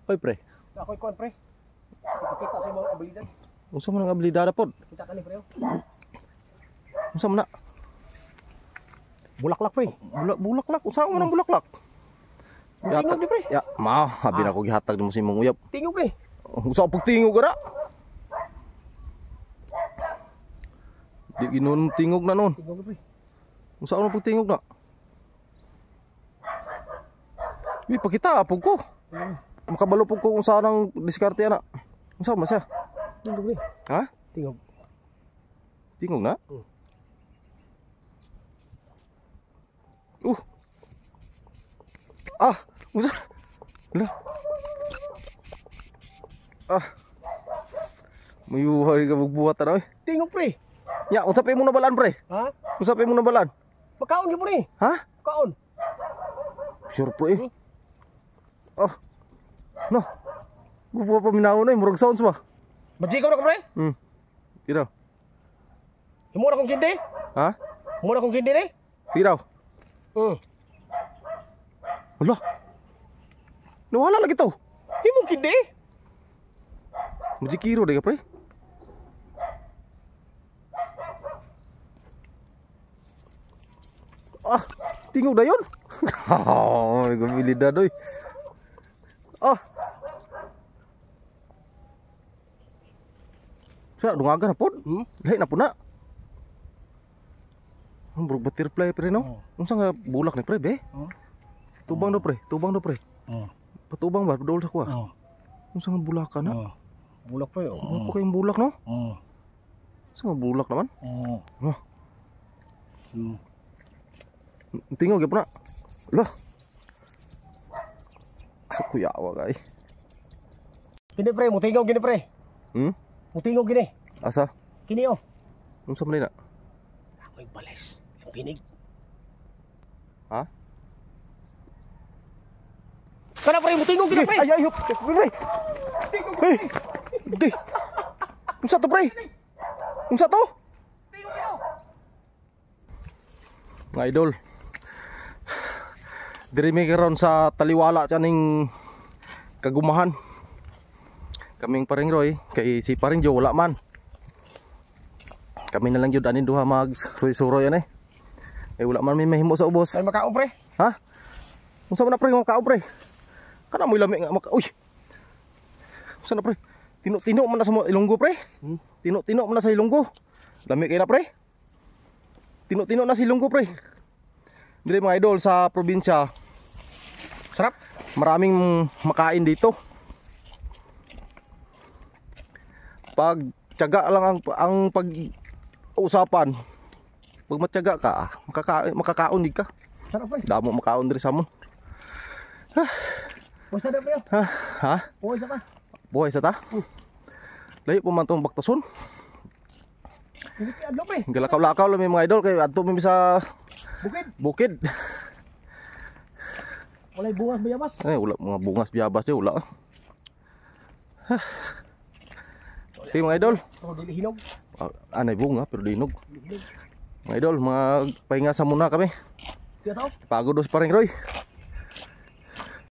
Hoy pre. Ako'y kon pre. Kita sa mga abilidad. Unsa man ang abilidad pod? Kita ka ni pre. Unsa man na? Bulaklak pre. Bulaklak. Unsa man ang bulaklak? Tingog ni pre. Ya, mao, abi na ko gihatag nimo sa imong uyab. Tingog pre. Unsa pag tingog gara? Di ginon tingog na noon. Tingog pre. Unsa man pag tingog na? Wi pakita apog ko. Makabalo pug ko unsa nang diskarte ana. Unsa man siya? Tingog pre. Ha? Tingog. Tingog na? Ah, unsa? Lah. Ah. Mayuhari ka magbuhat na oy. Tingog pre. Ya, unsa pa imong nabalaan pre? Ha? Unsa pa imong nabalaan? Pagkaon gyud pre. Ha? Kaon. Sure pre. Oh. No. Gupo pa minaw na, murag sounds ba? Majigaw na ka pre. Piraw. Himo na kong kindi. Ha? Himo na kong kindi ni. Piraw. Wala. Nawala lagi to. Himo kindi. Majikiro deh pre. Ah, tingog dayon. Oh, gabilidad oy. Ah. Sa dungagan na pod. Lahi na po na. Ang burug butterfly pre no. Unsa nga bulak ni pre be? Tubang do pre, tubang do pre. Patubang ba padol sa kuha. Unsa nga bulak na? Bulak pre. Ano pa kayong bulak no? Unsa nga bulak naman? Tingog gyud na. Lah. Ako yawa kay. Kini pre, mo tingog gini pre. Mo tingog gini. Asa? Kini oh. Unsa man na? Amoy bales. Pinig. Ha? Kana pre, mo tingog gini pre. Ay ayop. Pre. Hey. Di. Unsa to pre? Unsa to? Tingog gino. Mga idol. Diri mi karon sa taliwala tiyaning kagumahan. Kaming paring Roy kay si paring Jo wala man. Kami na lang jud anin duha mag suroy yan eh. Eh wala man may mahimo sa ubos. Ay makaon pre. Ha? Unsa man na pre makaon pre? Kana mo lami nga uy. Unsa na pre? Tino-tino man na sa Ilonggo pre. Tino-tino man na sa Ilonggo. Lami kay na pre. Tino-tino na si Ilonggo pre. Dire mga idol sa probinsya. Sarap. Maraming makain dito. Pag tiyaga lang ang pag-usapan. Pag matyaga ka, makakaon ka. Sarap pre. Damo makaon diri sa amon. Pusa na pre. Ha? Pusa pa. Buhay sa ta? Layo po man tong baktason. Hindi adlo pre. Galakaw-lakaw lang mga idol kay adto mi sa Bukid. bukid. Walay bungas bayabas. Eh wala mga bungas biyabas eh wala. Sige mga idol. Pero dili hinog. Anay bunga pero dinog. Mga idol, mga pahinga sa muna kami. Siya to. Pagod dos paring Roy.